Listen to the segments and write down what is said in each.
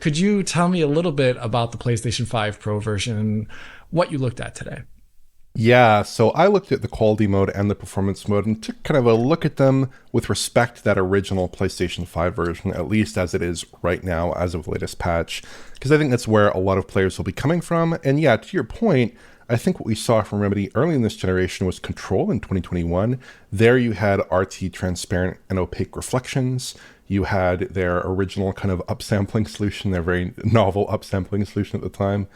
Could you tell me a little bit about the PlayStation 5 Pro version and what you looked at today? Yeah, so I looked at the quality mode and the performance mode and took kind of a look at them with respect to that original PlayStation 5 version, at least as it is right now, as of the latest patch, because I think that's where a lot of players will be coming from. And yeah, to your point, I think what we saw from Remedy early in this generation was Control in 2021. There you had RT transparent and opaque reflections. You had their original kind of upsampling solution, their very novel upsampling solution at the time.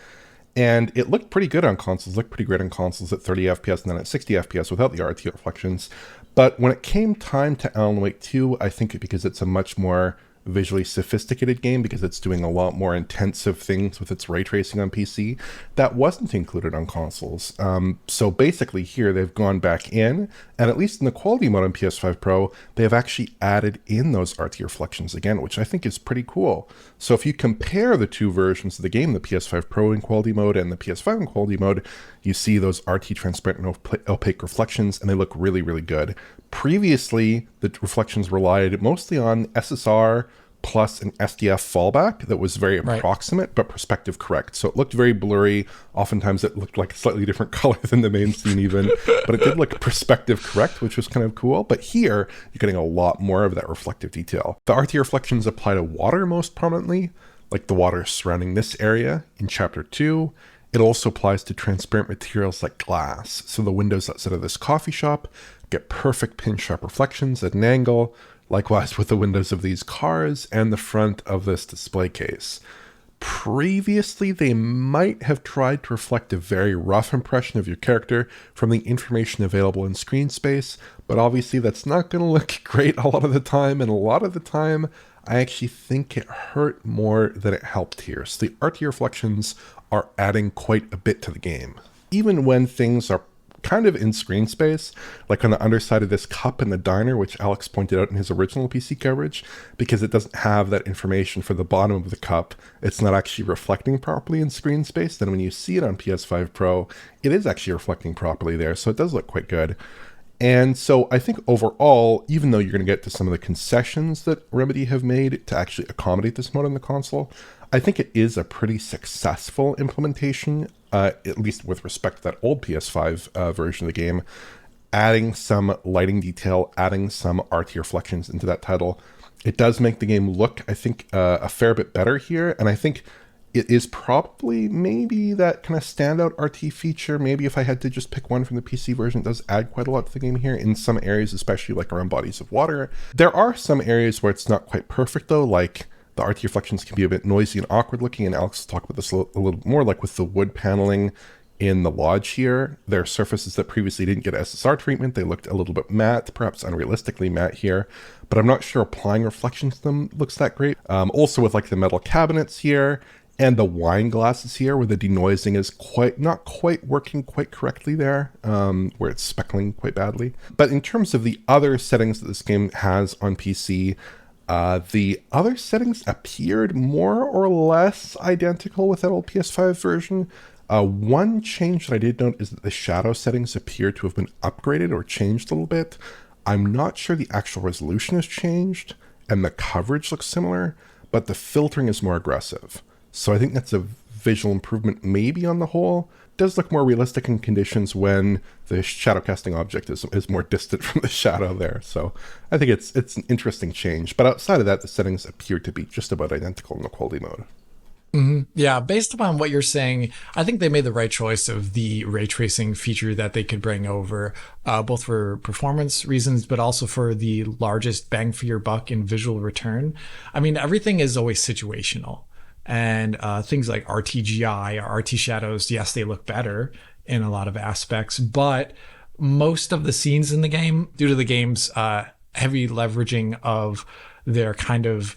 And it looked pretty good on consoles, looked pretty great on consoles at 30 FPS and then at 60 FPS without the RT reflections. But when it came time to Alan Wake 2, I think because it's a much more visually sophisticated game, because it's doing a lot more intensive things with its ray tracing on PC, that wasn't included on consoles. So basically here they've gone back in, and at least in the quality mode on PS5 Pro, they have actually added in those RT reflections again, which I think is pretty cool. So if you compare the two versions of the game, the PS5 Pro in quality mode and the PS5 in quality mode, you see those RT transparent and opaque reflections, and they look really, really good. Previously, the reflections relied mostly on SSR plus an SDF fallback that was very Right. approximate but perspective correct. So it looked very blurry. Oftentimes it looked like a slightly different color than the main scene even, but it did look perspective correct, which was kind of cool. But here, you're getting a lot more of that reflective detail. The RT reflections apply to water most prominently, like the water surrounding this area in Chapter 2. It also applies to transparent materials like glass. So the windows outside of this coffee shop get perfect pin sharp reflections at an angle. Likewise with the windows of these cars and the front of this display case. Previously, they might have tried to reflect a very rough impression of your character from the information available in screen space, but obviously that's not going to look great a lot of the time, and a lot of the time, I actually think it hurt more than it helped here. So the RT reflections are adding quite a bit to the game. Even when things are kind of in screen space, like on the underside of this cup in the diner, which Alex pointed out in his original PC coverage, because it doesn't have that information for the bottom of the cup, it's not actually reflecting properly in screen space. Then when you see it on PS5 Pro, it is actually reflecting properly there, so it does look quite good. And so I think overall, even though you're going to get to some of the concessions that Remedy have made to actually accommodate this mode on the console, I think it is a pretty successful implementation, at least with respect to that old PS5 version of the game, adding some lighting detail, adding some RT reflections into that title. It does make the game look, I think, a fair bit better here, and I think it is probably maybe that kind of standout RT feature. Maybe if I had to just pick one from the PC version, it does add quite a lot to the game here in some areas, especially like around bodies of water. There are some areas where it's not quite perfect though, like the RT reflections can be a bit noisy and awkward looking, and Alex will talk about this a little more, like with the wood paneling in the lodge here. There are surfaces that previously didn't get SSR treatment. They looked a little bit matte, perhaps unrealistically matte here, but I'm not sure applying reflections to them looks that great. Also with like the metal cabinets here, and the wine glasses here, where the denoising is not quite working quite correctly there, where it's speckling quite badly. But in terms of the other settings that this game has on PC, the other settings appeared more or less identical with that old PS5 version. One change that I did note is that the shadow settings appear to have been upgraded or changed a little bit. I'm not sure the actual resolution has changed, and the coverage looks similar, but the filtering is more aggressive. So I think that's a visual improvement maybe on the whole. It does look more realistic in conditions when the shadow casting object is more distant from the shadow there. So I think it's an interesting change. But outside of that, the settings appear to be just about identical in the quality mode. Yeah, based upon what you're saying, I think they made the right choice of the ray tracing feature that they could bring over, both for performance reasons, but also for the largest bang for your buck in visual return. I mean, everything is always situational. And things like RTGI or RT shadows, yes, they look better in a lot of aspects, but most of the scenes in the game, due to the game's heavy leveraging of their kind of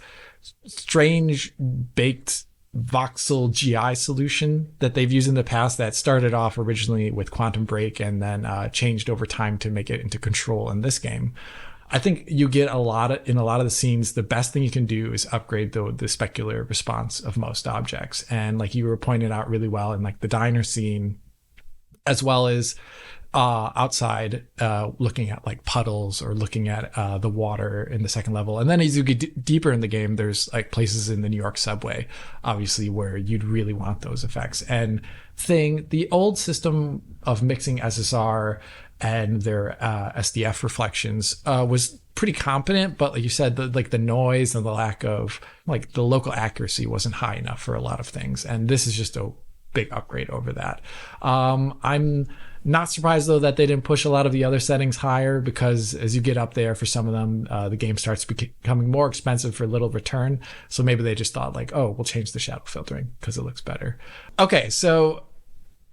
strange baked voxel GI solution that they've used in the past, that started off originally with Quantum Break and then changed over time to make it into Control in this game. I think you get in a lot of the scenes, the best thing you can do is upgrade the specular response of most objects. And like you were pointed out really well in like the diner scene, as well as outside, looking at like puddles or looking at the water in the second level. And then as you get deeper in the game, there's like places in the New York subway, obviously, where you'd really want those effects. And the old system of mixing SSR and their SDF reflections was pretty competent, but like you said, the noise and the lack of like the local accuracy wasn't high enough for a lot of things. And this is just a big upgrade over that. I'm not surprised though that they didn't push a lot of the other settings higher, because as you get up there for some of them, the game starts becoming more expensive for little return. So maybe they just thought like, oh, we'll change the shadow filtering because it looks better. Okay, so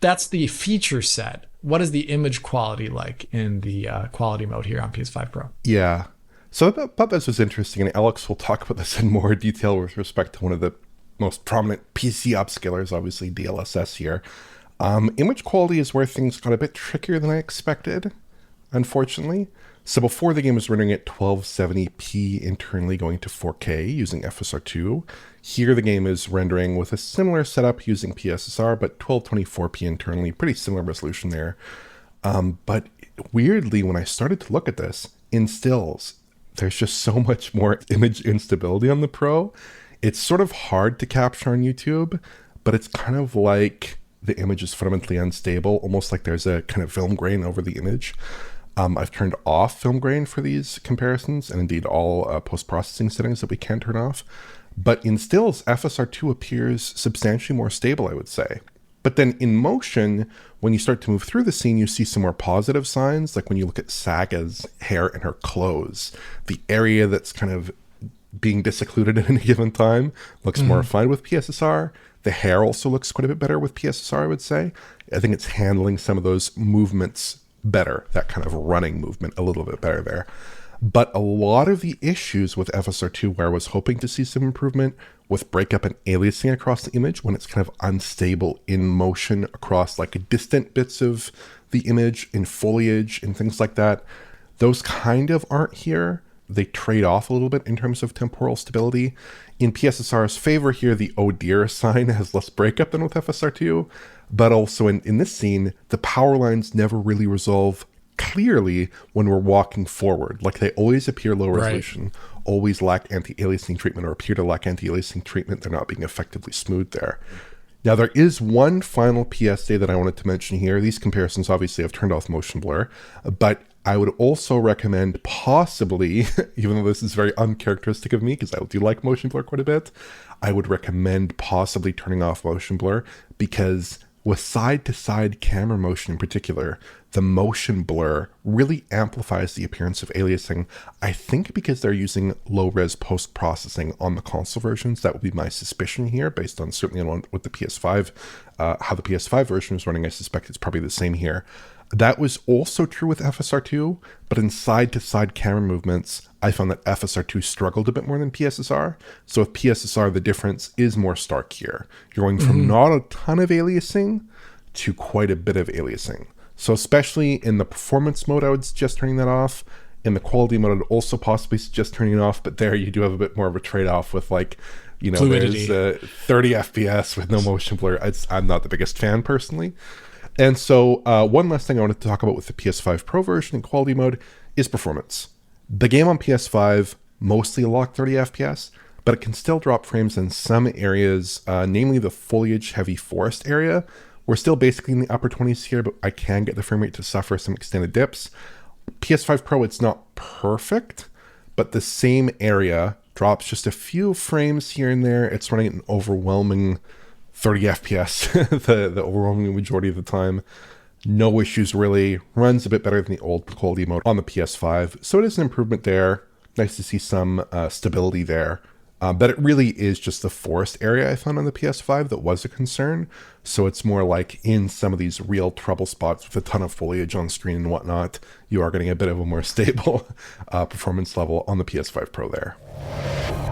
that's the feature set. What is the image quality like in the quality mode here on PS5 Pro? Yeah. So I thought this was interesting, and Alex will talk about this in more detail with respect to one of the most prominent PC upscalers, obviously DLSS here. Image quality is where things got a bit trickier than I expected, unfortunately. So before, the game was rendering at 1270p internally, going to 4K using FSR2. Here the game is rendering with a similar setup using PSSR, but 1224p internally, pretty similar resolution there. But weirdly, when I started to look at this, in stills, there's just so much more image instability on the Pro. It's sort of hard to capture on YouTube, but it's kind of like the image is fundamentally unstable, almost like there's a kind of film grain over the image. I've turned off film grain for these comparisons, and indeed all post-processing settings that we can turn off. But in stills, FSR2 appears substantially more stable, I would say. But then in motion, when you start to move through the scene, you see some more positive signs, like when you look at Saga's hair and her clothes. The area that's kind of being disoccluded at any given time looks more refined with PSSR. The hair also looks quite a bit better with PSSR, I would say. I think it's handling some of those movements better, that kind of running movement a little bit better there. But a lot of the issues with FSR2, where I was hoping to see some improvement with breakup and aliasing across the image when it's kind of unstable in motion across like distant bits of the image in foliage and things like that, those kind of aren't here. They trade off a little bit in terms of temporal stability. In PSSR's favor here, the oh dear sign has less breakup than with FSR2, but also in this scene, the power lines never really resolve clearly when we're walking forward. Like they always appear low resolution, always lack anti-aliasing treatment, or appear to lack anti-aliasing treatment. They're not being effectively smoothed there. Now, there is one final PSA that I wanted to mention here. These comparisons obviously have turned off motion blur, but I would also recommend possibly, even though this is very uncharacteristic of me because I do like motion blur quite a bit, I would recommend possibly turning off motion blur, because with side-to-side camera motion in particular, the motion blur really amplifies the appearance of aliasing. I think because they're using low-res post-processing on the console versions. That would be my suspicion here, based on certainly on with the PS5, how the PS5 version is running. I suspect it's probably the same here. That was also true with FSR2, but in side-to-side camera movements, I found that FSR2 struggled a bit more than PSSR. So with PSSR, the difference is more stark here. You're going from not a ton of aliasing to quite a bit of aliasing. So especially in the performance mode, I would suggest turning that off. In the quality mode, I'd also possibly suggest turning it off, but there you do have a bit more of a trade-off with, like, you know, fluidity. There's 30 FPS with no motion blur. I'm not the biggest fan personally. And so one last thing I wanted to talk about with the PS5 Pro version in quality mode is performance. The game on PS5 mostly locked 30 FPS, but it can still drop frames in some areas, namely the foliage-heavy forest area. We're still basically in the upper 20s here, but I can get the frame rate to suffer some extended dips. PS5 Pro, it's not perfect, but the same area drops just a few frames here and there. It's running at an overwhelming 30 FPS the overwhelming majority of the time. No issues really. Runs a bit better than the old quality mode on the PS5. So it is an improvement there. Nice to see some stability there. But it really is just the forest area I found on the PS5 that was a concern. So it's more like in some of these real trouble spots with a ton of foliage on screen and whatnot, you are getting a bit of a more stable performance level on the PS5 Pro there.